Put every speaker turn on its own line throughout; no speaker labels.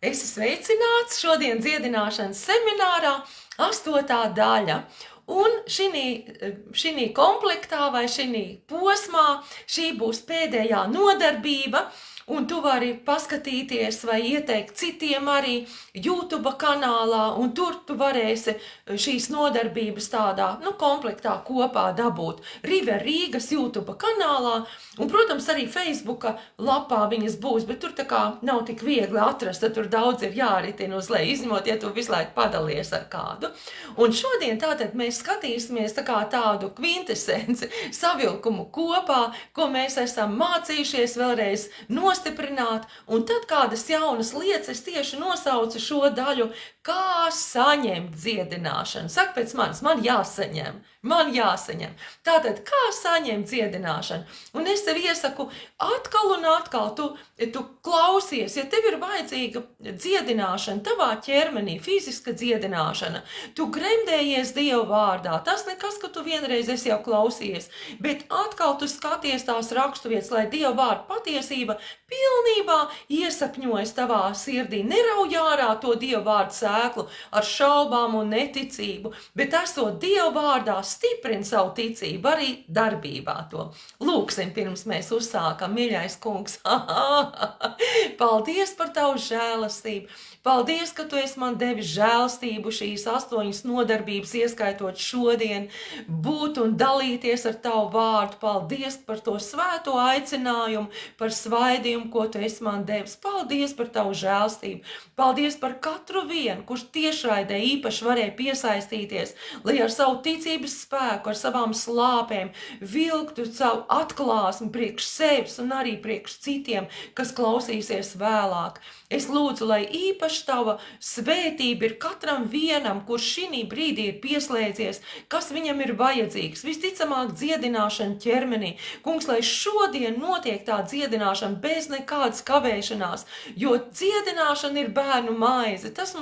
Esi sveicināts šodien dziedināšanas seminārā 8. daļa. Un šī komplektā vai šī posmā šī būs pēdējā nodarbība, un tu vari paskatīties vai ieteikt citiem arī YouTube kanālā, un tur tu varēsi šīs nodarbības tādā, komplektā kopā dabūt. River Rīgas YouTube kanālā, un, protams, arī Facebooka lapā viņas būs, bet tur tā kā nav tik viegli atrast, tad tur daudz ir jāritina uz leju, izņemot, ja tu visu laiku padalies ar kādu. Un šodien tātad mēs skatīsimies tā kā tādu kvintesenci, savilkumu kopā, ko mēs esam mācījušies vēlreiz nostiprināt, un tad kādas jaunas lietas es tieši nosaucu šo daļu, kā saņemt dziedināšanu. Saka pēc manis, man jāsaņem. Tātad, kā saņemt dziedināšanu? Un es tev iesaku atkal un atkal, tu klausies, ja tev ir vajadzīga dziedināšana tavā ķermenī, fiziska dziedināšana, tu gremdējies Dieva vārdā, tas nekas, ka tu vienreiz esi jau klausījies, bet atkal tu skaties tās raksturvietas, lai Dieva vārda patiesība pilnībā iesapņojas tavā sirdī, nerauj ārā to Dieva vārdu sēklu ar šaubām un neticību, bet esot Dieva vārdā stiprini savu ticību arī darbībā to. Lūksim, pirms mēs uzsākam, mīļais kungs. Paldies par tavu žēlastību. Paldies, ka tu esi man devis žēlstību šīs 8 nodarbības, ieskaitot šodien, būt un dalīties ar tavu vārdu. Paldies par to svēto aicinājumu, par svaidījumu, ko tu esi man devis. Paldies par tavu žēlstību. Paldies par katru vienu, kurš tiešraidē īpaši varēja piesaistīties, lai ar savu ticības spēku, ar savām slāpēm vilktu savu atklāsmi priekš sevis un arī priekš citiem, kas klausīsies vēlāk. Es lūdzu, lai īpaši tava svētība ir katram vienam, kurš šī brīdī ir pieslēdzies, kas viņam ir vajadzīgs. Visticamāk dziedināšana ķermenī. Kungs, lai šodien notiek tā dziedināšana bez nekādas kavēšanās, jo dziedināšana ir bērnu maize. Tas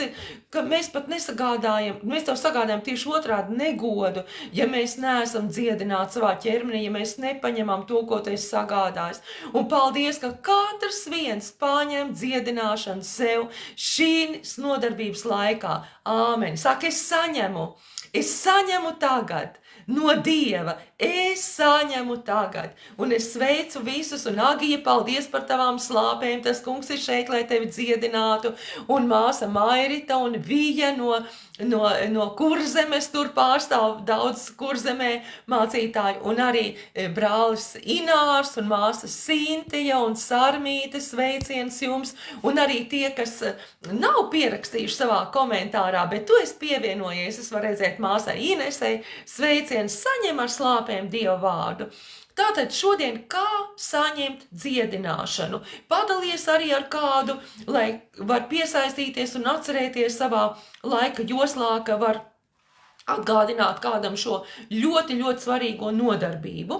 ir, ka mēs pat nesagādājam, mēs tev sagādājam tieši otrādi negodu, ja mēs neesam dziedināti savā ķermenī, ja mēs nepaņemam to, ko tu esi sagādājis. Un paldies, ka katrs viens paņem dziedināšanu sev šīs nodarbības laikā. Āmen. Saka, es saņemu tagad no Dieva. Es saņemu tagad, un es sveicu visus, un Agija, paldies par tavām slāpēm, tas kungs ir šeit, lai tevi dziedinātu, un māsa Mairita un Vija no Kurzemes, tur pārstāv daudz Kurzemē mācītāju, un arī brālis Inārs un māsa Sintija un Sarmīte, sveiciens jums, un arī tie, kas nav pierakstījuši savā komentārā, bet tu esi pievienojies, es varu redzēt māsai Inesei, sveiciens, saņem ar slāpēm Dieva vārdu. Tātad šodien kā saņemt dziedināšanu? Padalies arī ar kādu, lai var piesaistīties un atcerēties savā laika joslā, ka var atgādināt kādam šo ļoti, ļoti svarīgo nodarbību.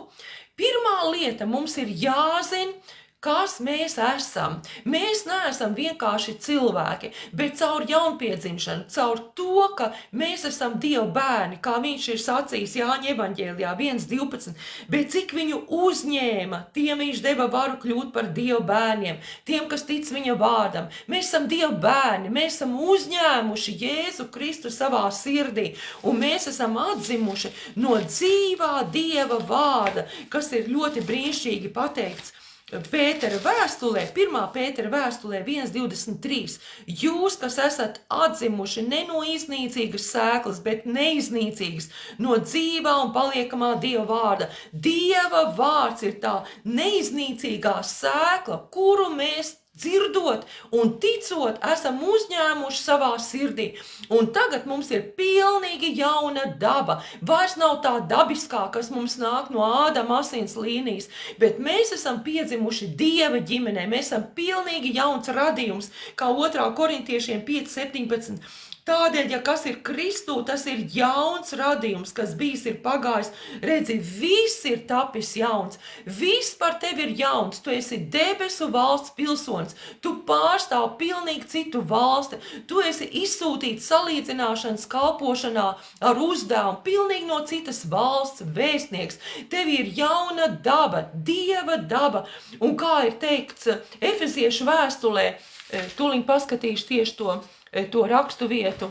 Pirmā lieta mums ir jāzina, kas mēs esam. Mēs neesam vienkārši cilvēki, bet caur jaunpiedzimšanu, caur to, ka mēs esam Dieva bērni, kā viņš ir sacījis Jāņa evaņģēlijā 1:12, bet cik viņu uzņēma, tiem viņš deva varu kļūt par Dieva bērniem, tiem, kas tic viņa vārdam. Mēs esam Dieva bērni, mēs esam uzņēmuši Jēzu Kristu savā sirdī, un mēs esam atzimuši no dzīvā Dieva vārda, kas ir ļoti brīnišķīgi pateikts Pētera vēstulē, 1. Pētera vēstulē 1:23. Jūs, kas esat atzimuši ne no iznīcīgas sēklas, bet neiznīcīgas, no dzīvā un paliekamā Dieva vārda. Dieva vārds ir tā neiznīcīgā sēkla, kuru mēs dzirdot un ticot, esam uzņēmuši savā sirdī. Un tagad mums ir pilnīgi jauna daba. Vairs nav tā dabiskā, kas mums nāk no Ādama asins līnijas, bet mēs esam piedzimuši Dieva ģimenē. Mēs esam pilnīgi jauns radījums, kā 2. Korintiešiem 5:17. Tādēļ, ja kas ir Kristū, tas ir jauns radījums, kas bijis ir pagājis. Redzi, viss ir tapis jauns. Viss par tevi ir jauns. Tu esi debesu valsts pilsonis. Tu pārstāv pilnīgi citu valsti. Tu esi izsūtīts salīdzināšanas kalpošanā ar uzdevumu pilnīgi no citas valsts vēstnieks. Tev ir jauna daba, Dieva daba. Un kā ir teikts Efeziešu vēstulē, tūliņ paskatīšu tieši to rakstu vietu,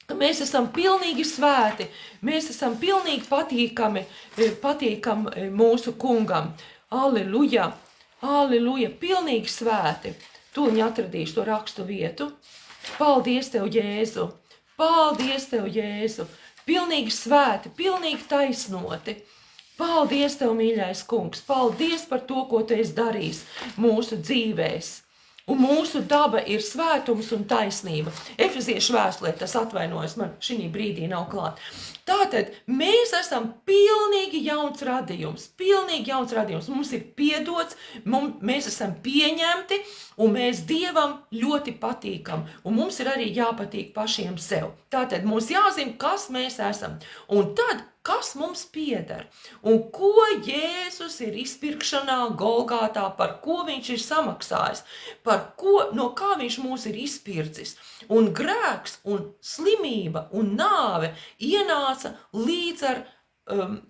ka mēs esam pilnīgi svēti, mēs esam pilnīgi patīkami mūsu kungam. Alleluja, alleluja, pilnīgi svēti. Tūliņ atradīšu to rakstu vietu. Paldies Tev, Jēzu, paldies Tev, Jēzu, pilnīgi svēti, pilnīgi taisnoti. Paldies Tev, mīļais kungs, paldies par to, ko Tu esi darījis mūsu dzīvēs. Un mūsu daba ir svētums un taisnība. Efeziešu vēstulē tas atvainojas, man šī brīdī nav klāt. Tātad mēs esam pilnīgi jauns radījums, mums ir piedots, mēs esam pieņemti un mēs Dievam ļoti patīkam. Un mums ir arī jāpatīk pašiem sev. Tātad mums jāzina, kas mēs esam. Un tad, kas mums pieder un ko Jēzus ir izpirkšanā Golgātā, par ko viņš ir samaksājis, no kā viņš mūs ir izpircis. Un grēks un slimība un nāve ienāca līdz ar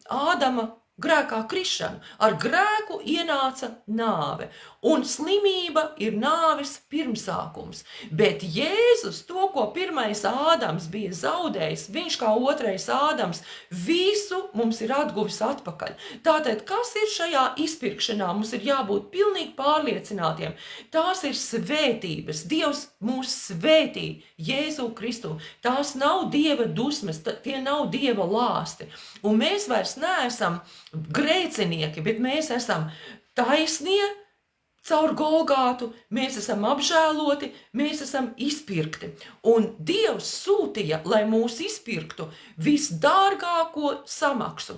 Ādama grēkā krišanu. Ar grēku ienāca nāve, un slimība ir nāves pirmsākums. Bet Jēzus to, ko pirmais Ādams bija zaudējis, viņš kā otrais Ādams, visu mums ir atguvis atpakaļ. Tātad, kas ir šajā izpirkšanā? Mums ir jābūt pilnīgi pārliecinātiem. Tās ir svētības. Dievs mūs svētī Jēzu Kristu. Tās nav Dieva dusmes, tie nav Dieva lāsti. Un mēs vairs neesam grēcinieki, bet mēs esam taisnie caur Golgātu, mēs esam apžēloti, mēs esam izpirkti. Un Dievs sūtīja, lai mūs izpirktu, visdārgāko samaksu,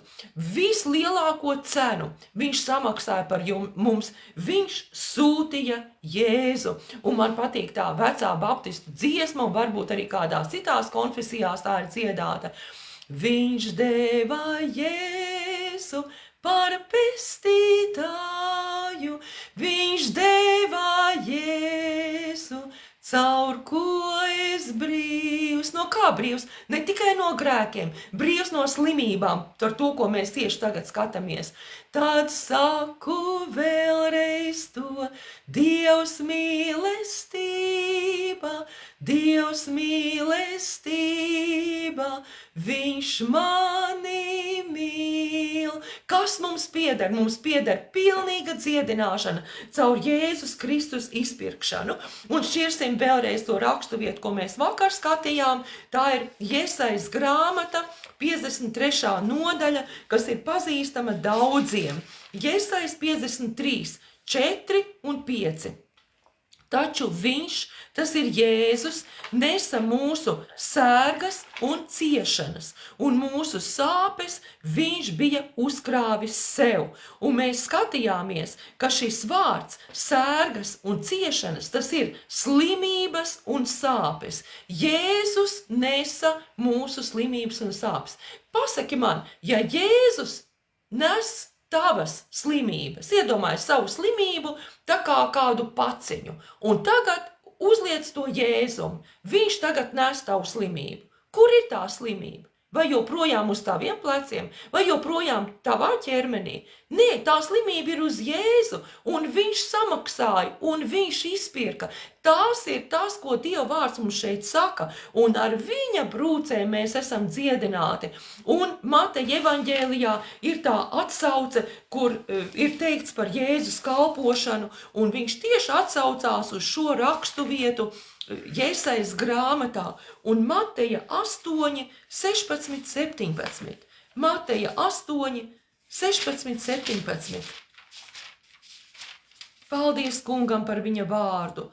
vislielāko cenu. Viņš samaksāja par mums, viņš sūtīja Jēzu. Un man patīk tā vecā baptistu dziesma, un varbūt arī kādās citās konfesijās tā ir dziedāta. Viņš deva Jēzu par pestītāju, viņš deva Jēzu, caur ko es brīvs. No kā brīvs? Ne tikai no grēkiem, brīvs no slimībām, ar to, ko mēs tieši tagad skatāmies. Tad saku vēlreiz to, Dievs mīlestība, Dievs mīlestība, viņš mani mīl. Kas mums pieder? Mums pieder pilnīga dziedināšana caur Jēzus Kristus izpirkšanu. Un šķirsim vēlreiz to rakstu vietu, ko mēs vakar skatījām. Tā ir Jesajas grāmata, 53. nodaļa, kas ir pazīstama daudziem. Jesajas 53, 4 un 5. Taču viņš, tas ir Jēzus, nesa mūsu sērgas un ciešanas, un mūsu sāpes viņš bija uzkrāvis sev. Un mēs skatījāmies, ka šis vārds sērgas un ciešanas, tas ir slimības un sāpes. Jēzus nesa mūsu slimības un sāpes. Pasaki man, ja Jēzus nes tavas slimības, iedomājies savu slimību, tā kā kādu paciņu, un tagad uzliec to Jēzum, viņš tagad nes tavu slimību. Kur ir tā slimība? Vai joprojām uz taviem pleciem, vai joprojām tavā ķermenī? Nē, tā slimība ir uz Jēzu, un viņš samaksāja, un viņš izpirka. Tās ir tas, ko Dieva vārds mums šeit saka, un ar viņa brūcēm mēs esam dziedināti. Un Mateja evaņģēlijā ir tā atsauce, kur ir teikts par Jēzus kalpošanu, un viņš tieši atsaucās uz šo rakstu vietu Jesajas grāmatā, un Mateja 8, 16, 17. Mateja 8, 16, 17. Paldies kungam par viņa vārdu.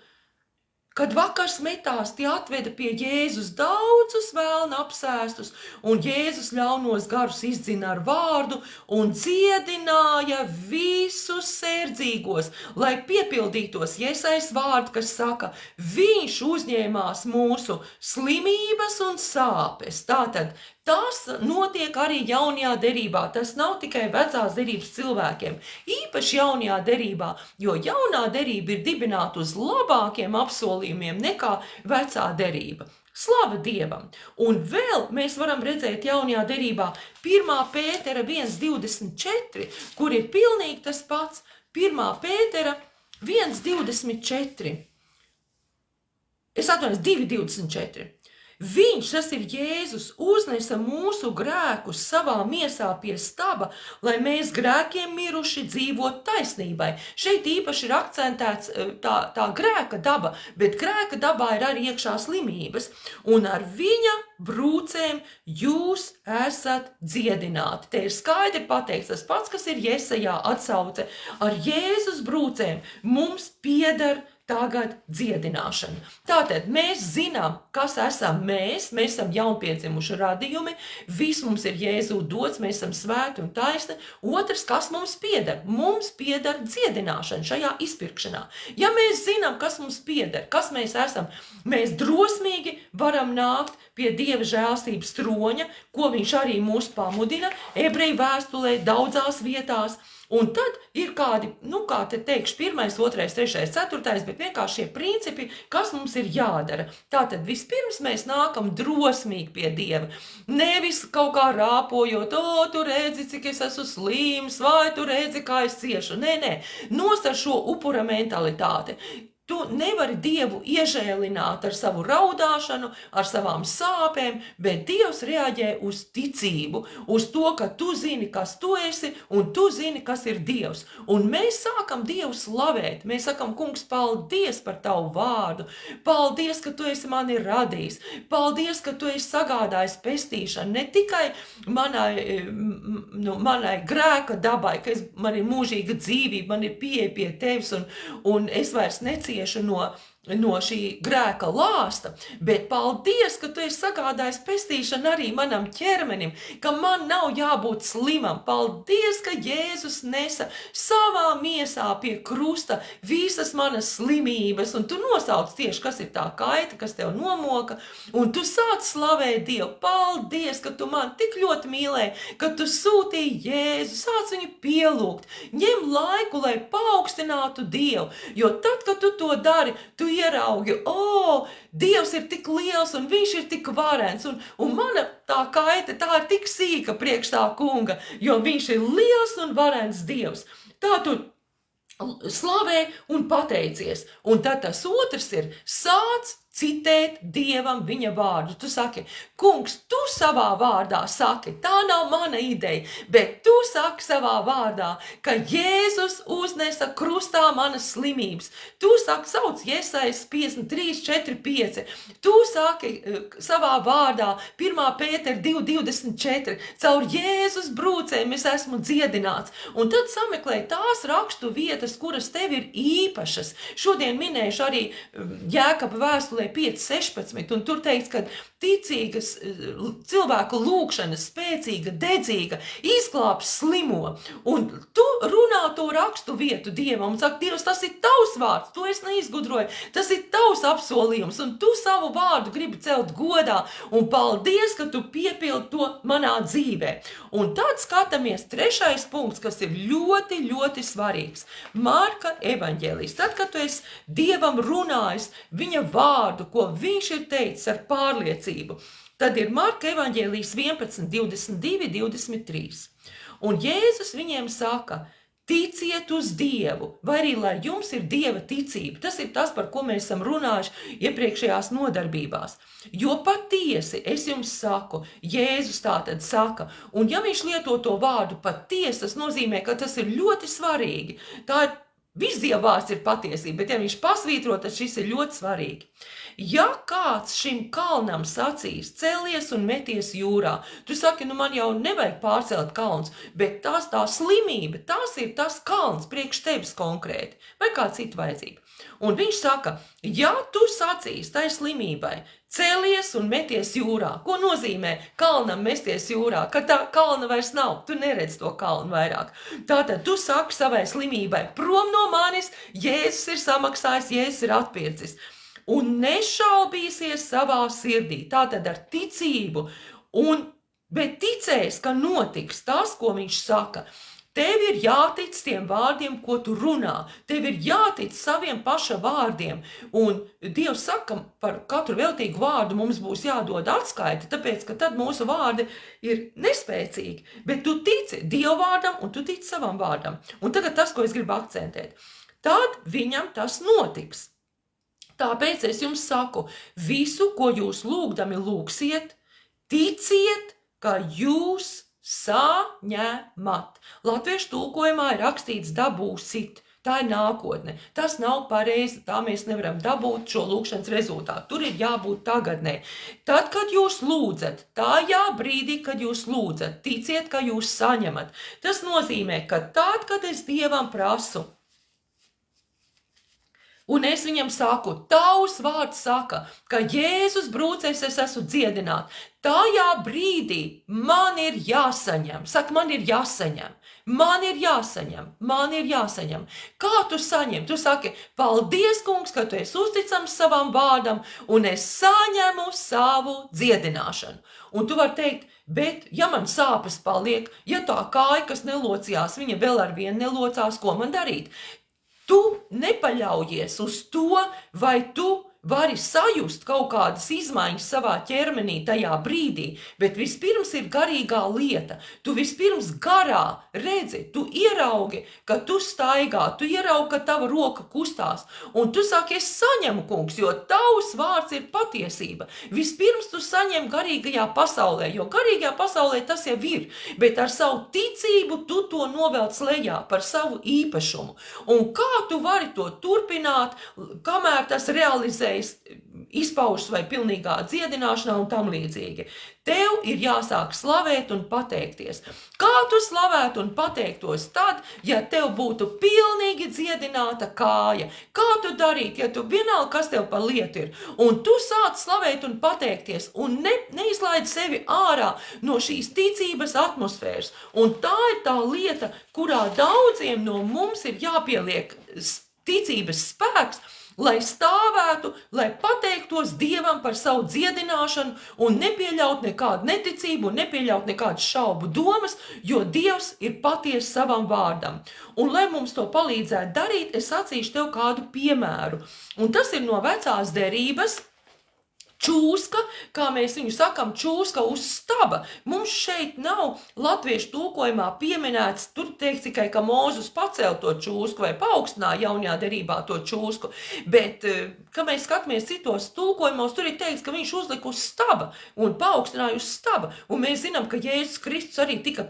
Kad vakars metās, tie atveda pie Jēzus daudzus vēlna apsēstus, un Jēzus ļaunos garus izdzina ar vārdu un dziedināja visus sērdzīgos, lai piepildītos Jesajas vārdu, kas saka, viņš uzņēmās mūsu slimības un sāpes. Tātad tas notiek arī jaunajā derībā, tas nav tikai vecās derības cilvēkiem, īpaši jaunajā derībā, jo jaunā derība ir dibināta uz labākiem apsolījumiem nekā vecā derība. Slava Dievam! Un vēl mēs varam redzēt jaunajā derībā 1. Pētera 1,24, kur ir pilnīgi tas pats. 1. Pētera 1,24. es atvainojos 2:24. Viņš, tas ir Jēzus, uznesa mūsu grēkus savā miesā pie staba, lai mēs grēkiem miruši dzīvot taisnībai. Šeit īpaši ir akcentēts tā grēka daba, bet grēka dabā ir arī iekšā slimības, un ar viņa brūcēm jūs esat dziedināti. Te ir skaidri pateikts tas pats, kas ir Jesajā atsauce. Ar Jēzus brūcēm mums pieder tagad dziedināšana. Tātad mēs zinām, kas esam mēs esam jaunpiedzimuši radījumi, viss mums ir Jēzu dots, mēs esam svēti un taisni. Otrs, kas mums pieder? Mums pieder dziedināšana šajā izpirkšanā. Ja mēs zinām, kas mums pieder, kas mēs esam, mēs drosmīgi varam nākt pie Dieva žēlstības troņa, ko viņš arī mūs pamudina ebreju vēstulē daudzās vietās. Un tad ir kādi, kā te teikšu, 1., 2., 3., 4., bet vienkārši šie principi, kas mums ir jādara. Tātad vispirms mēs nākam drosmīgi pie Dieva. Nevis kaut kā rāpojot, tu redzi, cik es esmu slims, vai tu redzi, kā es ciešu. Nē, nost ar šo upura mentalitāti. Tu nevari Dievu iežēlināt ar savu raudāšanu, ar savām sāpēm, bet Dievs reaģē uz ticību, uz to, ka tu zini, kas tu esi, un tu zini, kas ir Dievs. Un mēs sākam Dievu slavēt. Mēs sakam, Kungs, paldies par tavu vārdu. Paldies, ka tu esi mani radījis. Paldies, ka tu esi sagādājis pestīšanu ne tikai manai grēka dabai, ka man ir mūžīga dzīvība, man ir pieeja pie tevis, un es vairs neciešu no šī grēka lāsta, bet paldies, ka tu esi sagādājis pestīšanu arī manam ķermenim, ka man nav jābūt slimam. Paldies, ka Jēzus nesa savā miesā pie krusta visas manas slimības, un tu nosauc tieši, kas ir tā kaita, kas tev nomoka, un tu sāc slavēt Dievu. Paldies, ka tu man tik ļoti mīlēji, ka tu sūtīji Jēzu, sāc viņu pielūgt, ņem laiku, lai paaugstinātu Dievu, jo tad, kad tu to dari, tu ieraugi, Dievs ir tik liels un viņš ir tik varens, un mana tā kaita, tā ir tik sīka priekš tā kunga, jo viņš ir liels un varens Dievs. Tā tu slavē un pateicies, un tad tas otrs ir sāc citēt Dievam viņa vārdu. Tu saki, Kungs, tu savā vārdā saki, tā nav mana ideja, bet tu saki savā vārdā, ka Jēzus uznesa krustā manas slimības. Tu saki, sauc Jesajas 53, 4, 5. Tu saki savā vārdā 1. Pētera 2:24. Caur Jēzus brūcēm es esmu dziedināts. Un tad sameklē tās rakstu vietas, kuras tev ir īpašas. Šodien minējuši arī Jēkaba vēstulē 5:16, un tur teikts, ka ticīgas cilvēku lūkšana, spēcīga, dedzīga, izglābs slimo. Un tu runā to rakstu vietu Dievam un saka, Dievs, tas ir tavs vārds, to es neizgudroju, tas ir tavs apsolījums, un tu savu vārdu gribi celt godā, un paldies, ka tu piepildi to manā dzīvē. Un tad skatāmies 3. punkts, kas ir ļoti, ļoti svarīgs. Marka evaņģēlijs. Tad, kad tu esi Dievam runājis viņa vārdu, ko viņš ir teicis ar pārliecību, tad ir Marka evaņģēlijs 11, 22, 23. Un Jēzus viņiem saka, ticiet uz Dievu, vai arī, lai jums ir Dieva ticība. Tas ir tas, par ko mēs esam runājuši iepriekšējās nodarbībās. Jo patiesi, es jums saku, Jēzus tātad saka, un ja viņš lieto to vārdu patiesi, tas nozīmē, ka tas ir ļoti svarīgi. Tā ir, viss Dieva vārds ir patiesība, bet ja viņš pasvītro, tad šis ir ļoti svarīgi. Ja kāds šim kalnam sacīs, celies un meties jūrā, tu saki, man jau nevajag pārcelt kalns, bet tā slimība, tas ir tas kalns priekš tevis konkrēti, vai kā citu vajadzību. Un viņš saka, ja tu sacīs tai slimībai, celies un meties jūrā, ko nozīmē kalnam mesties jūrā, ka tā kalna vairs nav, tu neredz to kalnu vairāk. Tātad tu saki savai slimībai, prom no manis, Jēzus ir samaksājis, Jēzus ir atpircis. Un nešaubīsies savā sirdī, tātad ar ticību, bet ticēs, ka notiks tas, ko viņš saka. Tev ir jātic tiem vārdiem, ko tu runā, tev ir jātic saviem paša vārdiem, un Dievs saka, par katru veltīgu vārdu mums būs jādod atskaiti, tāpēc, ka tad mūsu vārdi ir nespēcīgi, bet tu tici Dieva vārdam, un tu tici savam vārdam. Un tagad tas, ko es gribu akcentēt, tad viņam tas notiks. Tāpēc es jums saku, visu, ko jūs lūgdami lūgsiet, ticiet, ka jūs saņemat. Latviešu tulkojumā ir rakstīts dabūsit. Tā ir nākotne. Tas nav pareizi, tā mēs nevaram dabūt šo lūgšanas rezultātu. Tur ir jābūt tagadnē. Tad, kad jūs lūdzat, tajā brīdī, kad jūs lūdzat, ticiet, ka jūs saņemat. Tas nozīmē, ka tad, kad es Dievam prasu, un es viņam saku, tavs vārds saka, ka Jēzus brūcēs es esmu dziedināts. Tajā brīdī man ir jāsaņem. Saka, man ir jāsaņem. Man ir jāsaņem. Man ir jāsaņem. Kā tu saņem? Tu saki, paldies, kungs, ka tu esi uzticams savam vārdam, un es saņemu savu dziedināšanu. Un tu vari teikt, bet ja man sāpes paliek, ja tā kāja, kas nelocījās, viņa vēl ar vienu nelocās, ko man darīt? Tu nepaļaujies uz to, vai tu vari sajust kaut kādas izmaiņas savā ķermenī tajā brīdī, bet vispirms ir garīgā lieta. Tu vispirms garā redzi, tu ieraugi, ka tu staigā, tu ieraugi, ka tava roka kustās, un tu saki, es saņemu, kungs, jo tavs vārds ir patiesība. Vispirms tu saņem garīgajā pasaulē, jo garīgajā pasaulē tas jau ir, bet ar savu ticību tu to novelc lejā par savu īpašumu. Un kā tu vari to turpināt, kamēr tas realizē izpaužas vai pilnīgā dziedināšanā un tam līdzīgi. Tev ir jāsāk slavēt un pateikties. Kā tu slavētu un pateiktos tad, ja tev būtu pilnīgi dziedināta kāja? Kā tu darīt, ja tu vienalga, kas tev par lietu ir? Un tu sāc slavēt un pateikties un neizlaid sevi ārā no šīs ticības atmosfēras. Un tā ir tā lieta, kurā daudziem no mums ir jāpieliek ticības spēks, lai stāvētu, lai pateiktos Dievam par savu dziedināšanu un nepieļaut nekādu neticību un nepieļaut nekādu šaubu domas, jo Dievs ir patiesi savam vārdam. Un, lai mums to palīdzētu darīt, es sacīšu tev kādu piemēru. Un tas ir no vecās derības. Čūska, kā mēs viņu sakam, čūska uz staba. Mums šeit nav latviešu tulkojumā pieminēts, tur teiks tikai, ka Mūzes pacēla to čūsku vai paaugstināja jaunajā derībā to čūsku, bet, kad mēs skatāmies citos tulkojumos, tur ir teikts, ka viņš uzlika uz staba un paaugstināja uz staba. Un mēs zinām, ka Jēzus Kristus arī tika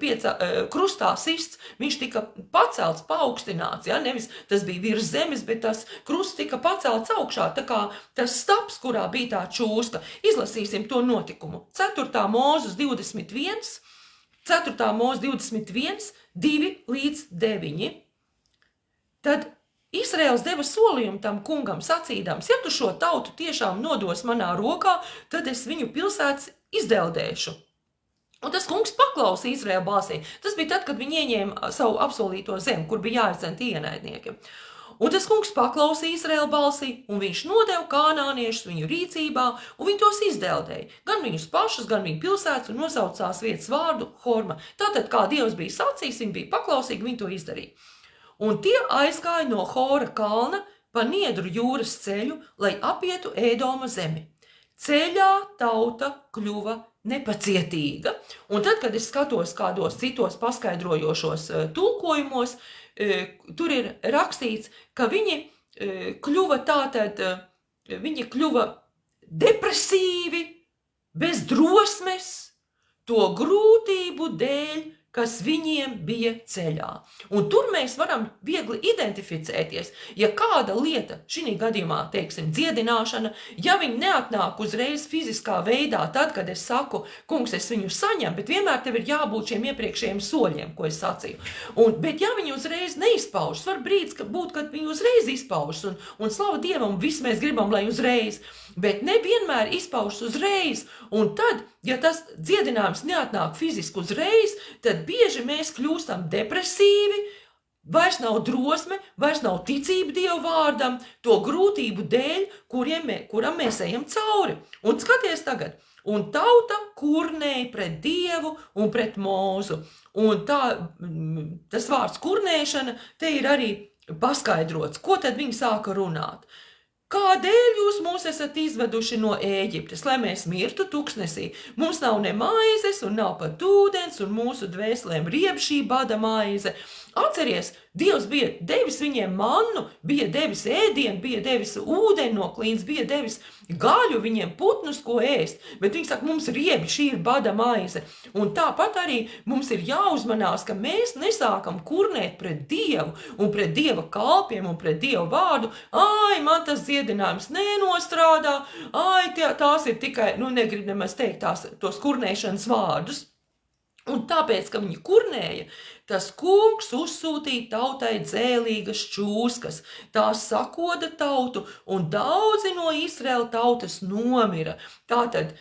krustā sists, viņš tika pacelts, paaugstināts, ja? Nevis tas bija virs zemes, bet tas krusts tika pacelts augšā, tā kā tas stabs, kurā bija tā čūska. Izlasīsim to notikumu. 4. Mūzes 21, 4. Mūzes 21, 2 līdz 9. Tad Izraels deva solījumu tam kungam sacīdams, ja tu šo tautu tiešām nodos manā rokā, tad es viņu pilsētas izdeldēšu. Un tas kungs paklausīja Izraēla balsī. Tas bija tad, kad viņi ieņēma savu apsolīto zemi, kur bija jāizdzena ienaidnieki. Un tas kungs paklausīja Izraēla balsī, un viņš nodeva kanāniešus viņu rīcībā, un viņi tos izdeldēja. Gan viņus pašus, gan viņu pilsētas, un nosaucās vietas vārdu Horma. Tātad, kā Dievs bija sacījis, viņi bija paklausīgi, viņi to izdarīja. Un tie aizgāja no Hora kalna pa Niedru jūras ceļu, lai apietu Ēdoma zemi. Ceļā tauta kļuva nepacietīga. Un tad, kad es skatos kādos citos paskaidrojošos tulkojumos, tur ir rakstīts, ka viņi kļuva depresīvi, bez drosmes, to grūtību dēļ, kas viņiem bija ceļā. Un tur mēs varam viegli identificēties, ja kāda lieta, šī gadījumā, teiksim, dziedināšana, ja viņi neatnāk uzreiz fiziskā veidā, tad, kad es saku, kungs, es viņu saņemu, bet vienmēr tev ir jābūt šiem iepriekšējiem soļiem, ko es sacīju. Bet ja viņi uzreiz neizpaužas, var brīdis būt, kad viņi uzreiz izpaužas, un slava Dievam, visi mēs gribam, lai uzreiz, bet nevienmēr izpaužas uzreiz, un tad, ja tas dziedinājums neatnāk fiziski uzreiz, tad bieži mēs kļūstam depresīvi, vairs nav drosme, vairs nav ticība Dieva vārdam, to grūtību dēļ, kuram mēs ejam cauri. Un skaties tagad, un tauta kurnēja pret Dievu un pret Mūzu. Un tas vārds kurnēšana te ir arī paskaidrots. Ko tad viņi sāka runāt? Kādēļ jūs mūs esat izveduši no Ēģiptes, lai mēs mirtu tuksnesī? Mums nav ne maizes un nav pat ūdens, un mūsu dvēselēm rieb šī bada maize. Atceries, Dievs bija devis viņiem mannu, bija devis ēdienu, bija devis ūdeni no klīnas, bija devis gaļu viņiem, putnus, ko ēst. Bet viņi saka, mums riebi, šī ir bada maize. Un tāpat arī mums ir jāuzmanās, ka mēs nesākam kurnēt pret Dievu un pret Dieva kalpiem un pret Dieva vārdu. Ai, man tas dziedinājums nenostrādā, ai, tās ir tikai, negribu nemaz teikt tos kurnēšanas vārdus. Un tāpēc, ka viņi kurnēja, tas kungs uzsūtīja tautai dzēlīgas čūskas, tās sakoda tautu, un daudzi no Izraēla tautas nomira. Tātad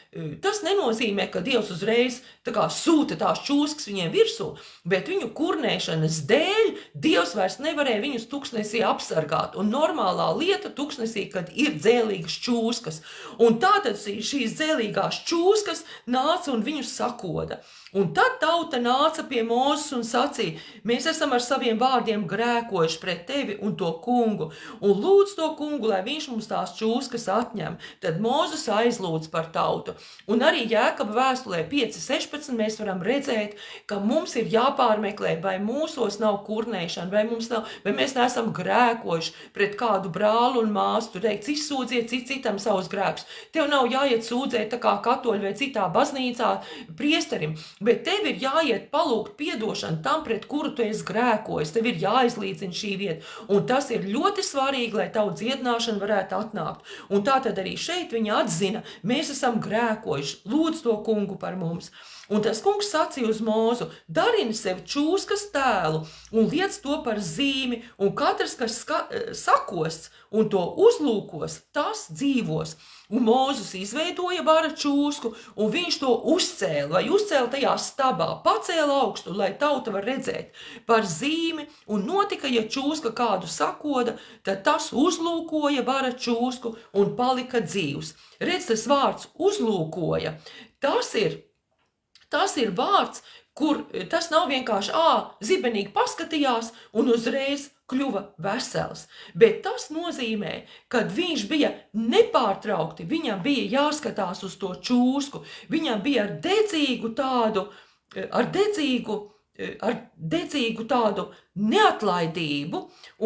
tas nenozīmē, ka Dievs uzreiz sūta tās čūskas viņiem virsū, bet viņu kurnēšanas dēļ Dievs vairs nevarēja viņus tuksnesī apsargāt. Un normālā lieta tuksnesī, kad ir dzēlīgas čūskas. Un tātad šīs dzēlīgās čūskas nāca un viņus sakoda. Un tad tauta nāca pie Mūzes un sacīja, mēs esam ar saviem vārdiem grēkojuši pret tevi un to kungu, un lūdz to kungu, lai viņš mums tās čūskas atņem. Tad Mūzes aizlūdz par tautu. Un arī Jēkaba vēstulē 5.16 mēs varam redzēt, ka mums ir jāpārmeklē, vai mūsos nav kurnēšana, vai mēs neesam grēkojuši pret kādu brāli un māsu. Tur teikts, izsūdziet citam savus grēkus. Tev nav jāiet sūdzēt tā kā katoļu vai citā baznīcā priesterim, bet tev ir jāiet palūgt piedošanu tam, pret kuru tu esi grēkojis. Tev ir jāizlīdzina šī vieta. Un tas ir ļoti svarīgi, lai tavu dziedināšana varētu atnākt. Un tā tad arī šeit viņa atzina, mēs esam grēkojuši, lūdz to kungu par mums. Un tas kungs sacīja uz Mūzu, darini sev čūskas tēlu un liec to par zīmi, un katrs, kas sakos un to uzlūkos, tas dzīvos. Un Mūzes izveidoja vara čūsku, un viņš to uzcēla tajā stabā, pacēla augstu, lai tauta var redzēt par zīmi, un notika, ja čūska kādu sakoda, tad tas uzlūkoja vara čūsku un palika dzīvs. Redz, tas vārds uzlūkoja, tas ir vārds, kur tas nav vienkārši zibenīgi paskatījās un uzreiz kļuva vesels. Bet tas nozīmē, kad viņš bija nepārtraukti, viņam bija jāskatās uz to čūsku, viņam bija ar dedzīgu tādu neatlaidību,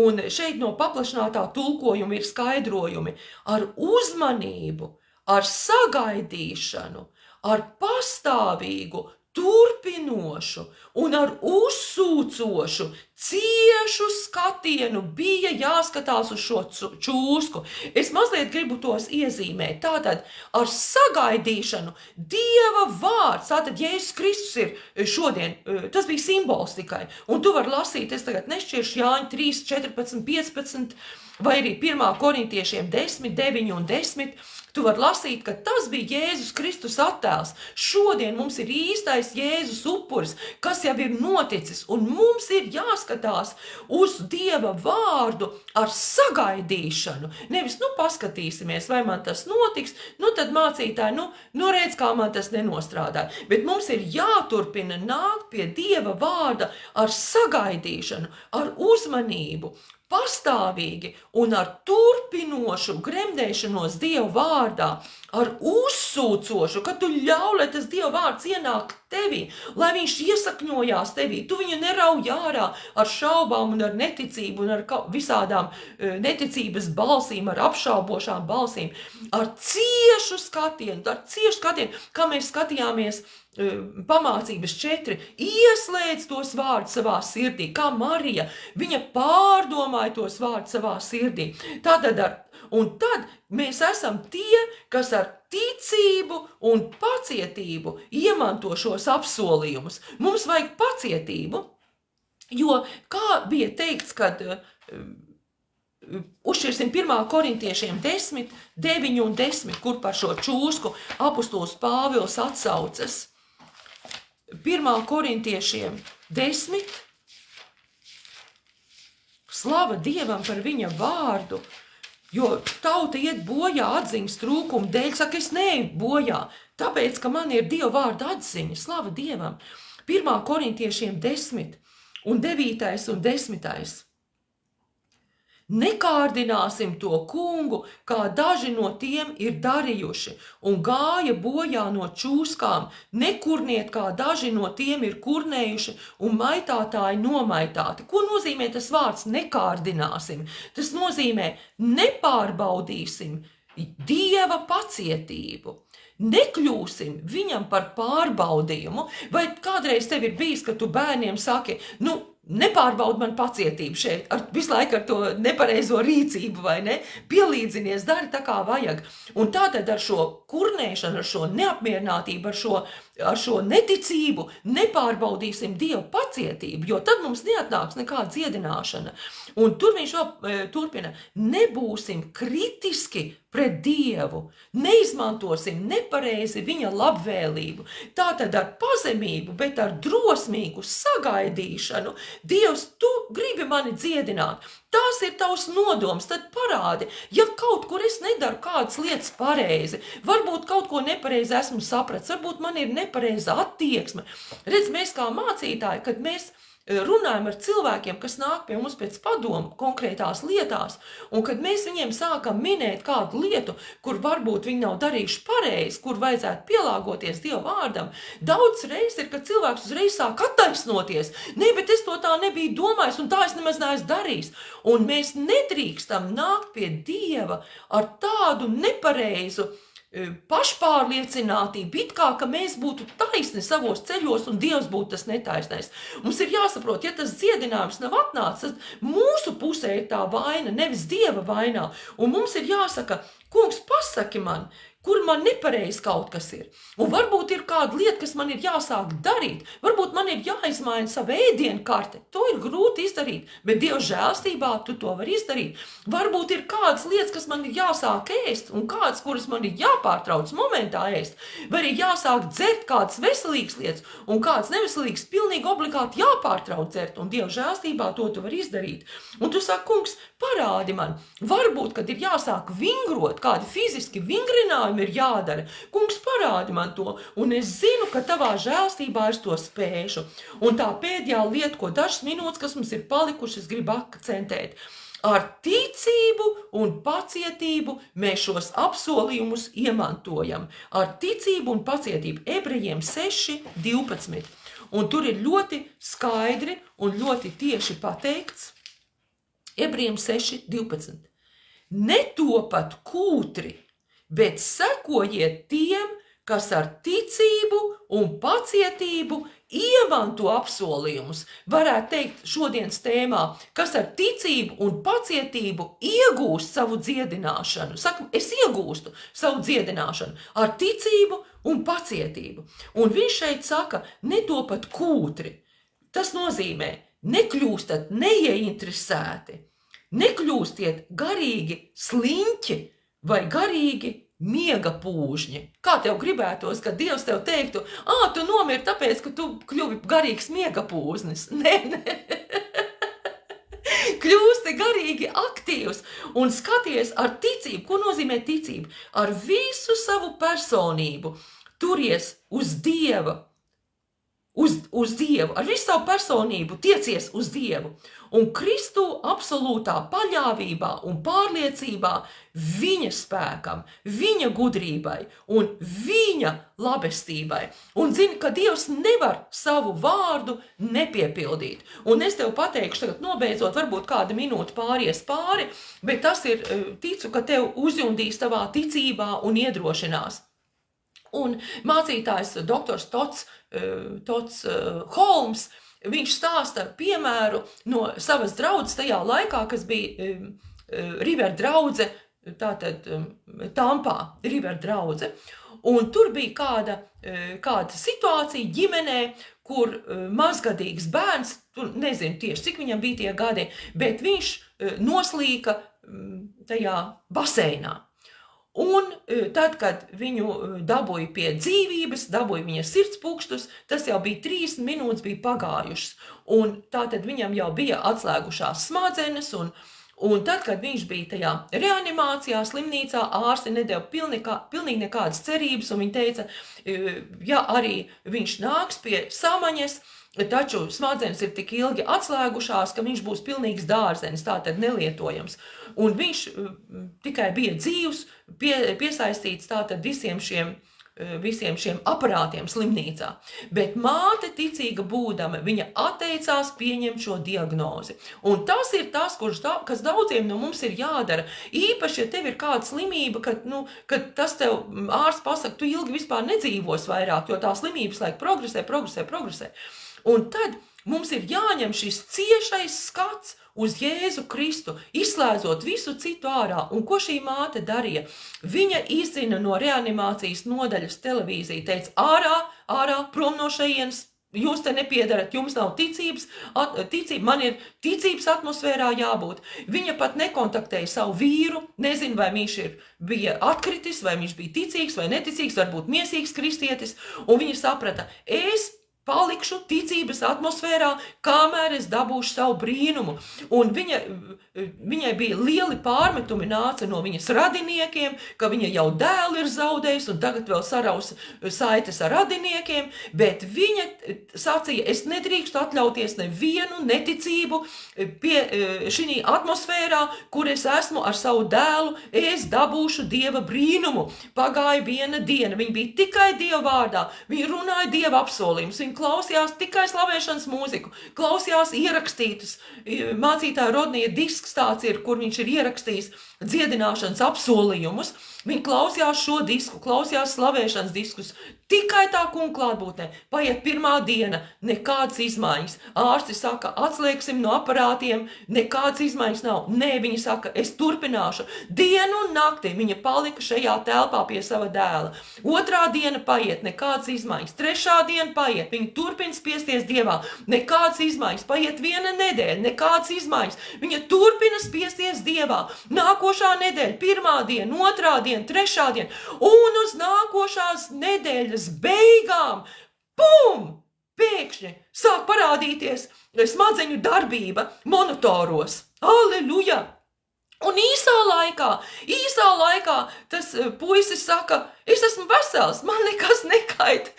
un šeit no paplašinātā tulkojuma ir skaidrojumi, ar uzmanību, ar sagaidīšanu, ar pastāvīgu, turpinošu un ar uzsūcošu, ciešu skatienu bija jāskatās uz šo čūsku. Es mazliet gribu tos iezīmēt. Tātad ar sagaidīšanu Dieva vārds, tātad Jēzus Kristus ir šodien, tas bija simbols tikai. Un tu vari lasīt, es tagad nešķiršu Jāņa 3, 14, 15, vai arī 1. Korintiešiem 10, 9 un 10. Tu vari lasīt, ka tas bija Jēzus Kristus attēls. Šodien mums ir īstais Jēzus upuris, kas jau ir noticis, un mums ir jāskatās uz Dieva vārdu ar sagaidīšanu. Nevis, paskatīsimies, vai man tas notiks, tad mācītāji, redz, kā man tas nenostrādāja. Bet mums ir jāturpina nākt pie Dieva vārda ar sagaidīšanu, ar uzmanību, pastāvīgi un ar turpinošu gremdēšanos Dieva vārdā, ar uzsūcošu, ka tu ļauj, lai tas Dieva vārds ienāk tevī, lai viņš iesakņojās tevī. Tu viņu nerauj ārā ar šaubām un ar neticību un ar visādām neticības balsīm, ar apšaubošām balsīm, ar ciešu skatienu, kā mēs skatījāmies pamācības 4, ieslēdz tos vārdus savā sirdī, kā Marija, viņa pārdomāja tos vārdus savā sirdī. Tad mēs esam tie, kas ar ticību un pacietību iemanto šos apsolījumus. Mums vajag pacietību, jo, kā bija teikts, kad uzšķirsim 1. Korintiešiem 10, 9 un 10, kur par šo čūsku apostols Pāvils atsaucas. 1. Korintiešiem 10. Slava Dievam par viņa vārdu, jo tauta iet bojā atziņas trūkuma dēļ. Saka, es neeju bojā, tāpēc, ka man ir Dieva vārda atziņa. Slava Dievam. 1. Korintiešiem 10 un 9 un 10. Nekārdināsim to kungu, kā daži no tiem ir darījuši, un gāja bojā no čūskām, nekurniet, kā daži no tiem ir kurnējuši, un maitātāji nomaitāti. Ko nozīmē tas vārds nekārdināsim? Tas nozīmē nepārbaudīsim Dieva pacietību. Nekļūsim viņam par pārbaudījumu, vai kādreiz tev ir bijis, ka tu bērniem saki, nepārbaud man pacietību šeit, visu laiku ar to nepareizo rīcību, vai ne? Pielīdzinies, dari tā kā vajag. Un tātad ar šo kurnēšanu, ar šo neapmierinātību, ar šo neticību nepārbaudīsim Dievu pacietību, jo tad mums neatnāks nekāda dziedināšana. Un tur viņš vēl turpina, nebūsim kritiski pret Dievu, neizmantosim nepareizi viņa labvēlību. Tātad ar pazemību, bet ar drosmīgu sagaidīšanu. Dievs, tu gribi mani dziedināt, tās ir tavs nodoms, tad parādi, ja kaut kur es nedaru kādas lietas pareizi, varbūt kaut ko nepareizi esmu sapratis, varbūt man ir nepareiza attieksme. Redz, mēs kā mācītāji, kad mēs runājam ar cilvēkiem, kas nāk pie mums pēc padomu konkrētās lietās, un kad mēs viņiem sākam minēt kādu lietu, kur varbūt viņi nav darījuši pareizi, kur vajadzētu pielāgoties Dieva vārdam, daudz reiz ir, kad cilvēks uzreiz sāk attaisnoties. Nē, bet es to tā nebiju domājis, un tā es nemaz neesmu darījis. Un mēs nedrīkstam nākt pie Dieva ar tādu nepareizu pašpārliecinātību, it kā, ka mēs būtu taisni savos ceļos un Dievs būtu tas netaisnais. Mums ir jāsaprot, ja tas dziedinājums nav atnācis, tad mūsu pusē ir tā vaina, nevis Dieva vainā. Un mums ir jāsaka, kungs, pasaki man, kur man nepareizi kaut kas ir. Un varbūt ir kāda lieta, kas man ir jāsāk darīt. Varbūt man ir jāizmaina sava ēdienu karte. To ir grūti izdarīt, bet Dieva žēlstībā tu to vari izdarīt. Varbūt ir kādas lietas, kas man ir jāsāk ēst, un kādas, kuras man ir jāpārtrauc momentā ēst. Vai arī jāsāk dzert kādas veselīgas lietas, un kādas neveselīgas pilnīgi obligāti jāpārtrauc dzert, un Dieva žēlstībā to tu vari izdarīt. Un tu saki, kungs, parādi man, varbūt, kad ir jāsāk vingrot, kādi fiziski vingrinājumi ir jādara. Kungs, parādi man to, un es zinu, ka tavā žēlstībā es to spēšu. Un tā pēdējā lieta, ko dažas minūtes, kas mums ir palikušas, gribu akcentēt. Ar ticību un pacietību mēs šos apsolījumus iemantojam. Ar ticību un pacietību. Ebrejiem 6:12. Un tur ir ļoti skaidri un ļoti tieši pateikts. Ebrejiem 6:12. Netopat kūtri, bet sekojiet tiem, kas ar ticību un pacietību iemanto apsolījumus. Varētu teikt šodienas tēmā, kas ar ticību un pacietību iegūst savu dziedināšanu. Saka, es iegūstu savu dziedināšanu ar ticību un pacietību. Un viņš šeit saka, netopat kūtri. Tas nozīmē, nekļūstat neieinteresēti, nekļūstiet garīgi sliņķi, vai garīgi miega pūžņi. Kā tev gribētos, kad Dievs tev teiktu, tu nomiri tāpēc, ka tu kļuvi garīgs miega pūznis. Nē. Kļūsti garīgi aktīvs un skaties ar ticību. Ko nozīmē ticība? Ar visu savu personību turies uz Dieva. Uz Dievu, ar visu savu personību tiecies uz Dievu. Un Kristu absolūtā paļāvībā un pārliecībā viņa spēkam, viņa gudrībai un viņa labestībai. Un zini, ka Dievs nevar savu vārdu nepiepildīt. Un es tev pateikšu, tagad nobeidzot, varbūt kāda minūte pāries pāri, bet tas ir, ticu, ka tev uzjundīs tavā ticībā un iedrošinās. Un mācītājs doktors Tots Holms, viņš stāsta piemēru no savas draudzes tajā laikā, kas bija River draudze, tātad Tampā River draudze. Un tur bija kāda situācija ģimenē, kur mazgadīgs bērns, tur nezinu tieši, cik viņam bija tie gadi, bet viņš noslīka tajā baseinā. Un tad, kad viņu dabūja pie dzīvības, dabūja viņa sirdspūkstus, tas jau bija 3 minūtes bija pagājušas. Un tātad viņam jau bija atslēgušās smadzenes, Un tad, kad viņš bija tajā reanimācijā, slimnīcā, ārsti nedēļa pilnīgi nekādas cerības, un viņi teica, ja arī viņš nāks pie samaņas, taču smadzenes ir tik ilgi atslēgušās, ka viņš būs pilnīgs dārzenis, tātad nelietojams. Un viņš tikai bija dzīvs, piesaistīts tātad visiem šiem aparātiem slimnīcā. Bet māte ticīga būdama, viņa atteicās pieņemt šo diagnozi. Un tas ir tas, kas daudziem no mums ir jādara. Īpaši, ja tev ir kāda slimība, kad tas tev ārsts pasaka, tu ilgi vispār nedzīvos vairāk, jo tā slimības laik progresē. Un tad mums ir jāņem šis ciešais skats uz Jēzu Kristu, izslēdzot visu citu ārā. Un ko šī māte darīja? Viņa izzina no reanimācijas nodaļas televīziju, teica, ārā, prom no šejienes, jūs te nepiedarat, jums nav ticības, man ir ticības atmosfērā jābūt. Viņa pat nekontaktēja savu vīru, nezinu, vai viņš bija atkritis, vai viņš bija ticīgs vai neticīgs, varbūt miesīgs kristietis, un viņa saprata, es palikšu ticības atmosfērā, kamēr es dabūšu savu brīnumu. Un viņai bija lieli pārmetumi nāca no viņas radiniekiem, ka viņa jau dēlu ir zaudējusi un tagad vēl saraus saites ar radiniekiem, bet viņa sacīja, es nedrīkstu atļauties nevienu neticību pie šī atmosfērā, kur es esmu ar savu dēlu, es dabūšu Dieva brīnumu. Pagāja viena diena, viņa bija tikai Dieva vārdā, viņa runāja Dieva apsolījumus, viņa klausījās tikai slavēšanas mūziku, klausījās ierakstītus, mācītāja Rodnija disks tāds ir, kur viņš ir ierakstījis dziedināšanas apsolījumus. Viņi klausījās šo disku, klausījās slavēšanas diskus, tikai tā kunga klātbūtnē. Paiet pirmā diena, nekādas izmaiņas. Ārsti saka, atslēgsim no aparātiem, nekādas izmaiņas nav. Nē, viņi saka, es turpināšu. Dienu un nakti viņa palika šajā telpā pie sava dēla. Otrā diena paiet, nekādas izmaiņas. Trešā diena paiet, viņa turpina spiesties Dievā, nekādas izmaiņas. Paiet viena nedēļa, nekādas izmaiņas. Viņa turpina spiesties Dievā. Nākošā nedēļa, pirmā diena, otrā diena, trešā diena, un uz nākošās nedēļas beigām, pum, pēkšņi sāk parādīties smadzeņu darbība monitoros. Aleluja! Un īsā laikā tas puisis saka, es esmu vesels, man nekas nekait,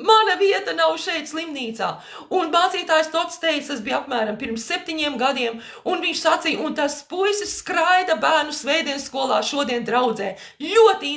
mana vieta nav šeit slimnīcā. Un mācītājs Tots teica, tas bija apmēram pirms 7 gadiem, un viņš sacīja, un tas puisis skraida bērnu svētdienas skolā šodien draudzē. Ļoti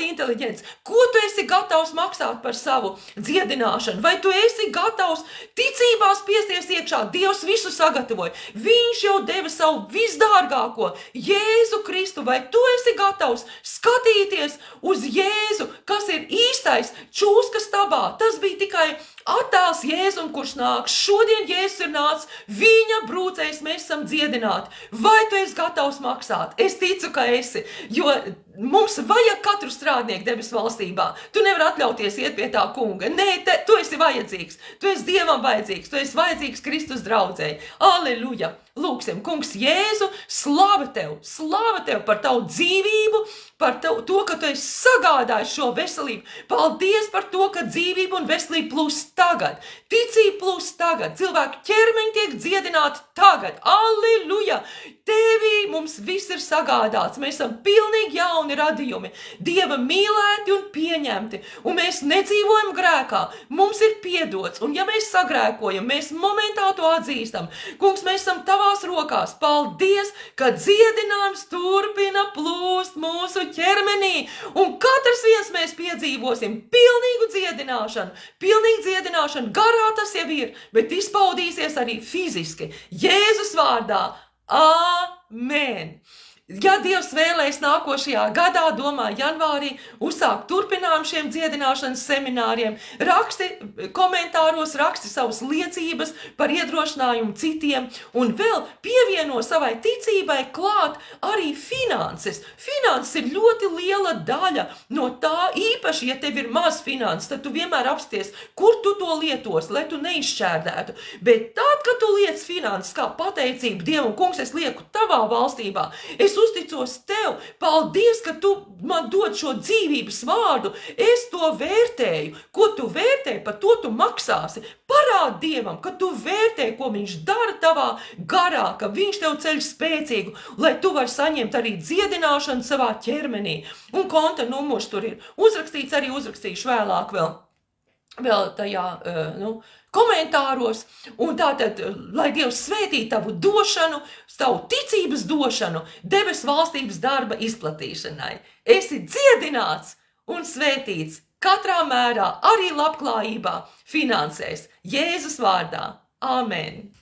inteliģents. Ko tu esi gatavs maksāt par savu dziedināšanu? Vai tu esi gatavs ticībā spiesties iekšā? Dievs visu sagatavoja. Viņš jau deva savu visdārgāko, Jēzu Kristu. Vai tu esi gatavs skatīties uz Jēzu, kas ir īstais čūskas stabā? Tas bija tikai attēls Jēzum, kurš nāk. Šodien Jēzus ir nācis, viņa brūcējs mēs esam dziedināti. Vai tu esi gatavs maksāt? Es ticu, ka esi, jo mums vajag katru strādnieku debesu valstībā. Tu nevari atļauties iet pie tā kunga. Nē, tu esi vajadzīgs. Tu esi Dievam vajadzīgs. Tu esi vajadzīgs Kristus draudzei. Aleluja! Lūksim, kungs Jēzu, slāva tev par tavu dzīvību, par to, ka tu esi sagādājis šo veselību. Paldies par to, ka dzīvība un veselība plūst tagad. Ticība plūst tagad. Cilvēku ķermeņi tiek dziedināti tagad. Aleluja! Tevī mums viss ir sagādāts. Mēs esam pilnīgi jauni radījumi. Dieva mīlēti un pieņemti. Un mēs nedzīvojam grēkā. Mums ir piedots. Un ja mēs sagrēkojam, mēs momentā to atzīstam. Kungs, mēs esam tavās rokās. Paldies, ka dziedinājums turpina plūst mūsu ķermenī. Un katrs viens mēs piedzīvosim pilnīgu dziedināšanu. Garā tas jau ir, bet izpaudīsies arī fiziski. Jēzus vārdā. Amen! Ja Dievs vēlēs nākošajā gadā, domā janvārī, uzsākt turpinājumu šiem dziedināšanas semināriem, raksti komentāros, raksti savas liecības par iedrošinājumu citiem un vēl pievieno savai ticībai klāt arī finanses. Finanses ir ļoti liela daļa no tā, īpaši, ja tev ir maz finanses, tad tu vienmēr apsties, kur tu to lietos, lai tu neizšķērdētu. Bet tad, kad tu liec finanses kā pateicību Dievam, kungs, es lieku tavā valstībā, es Es uzticos tev. Paldies, ka tu man dod šo dzīvības vārdu. Es to vērtēju. Ko tu vērtē, par to tu maksāsi. Parādi Dievam, ka tu vērtē, ko viņš dara tavā garā, ka viņš tev ceļ spēcīgu, lai tu vari saņemt arī dziedināšanu savā ķermenī. Un konta numurs tur ir uzrakstīts, arī uzrakstīšu vēlāk vēl tajā, komentāros, un tātad, lai Dievs svētī tavu došanu, tavu ticības došanu, debesu valstības darba izplatīšanai. Esi dziedināts un svētīts katrā mērā, arī labklājībā, finansēs, Jēzus vārdā. Āmen!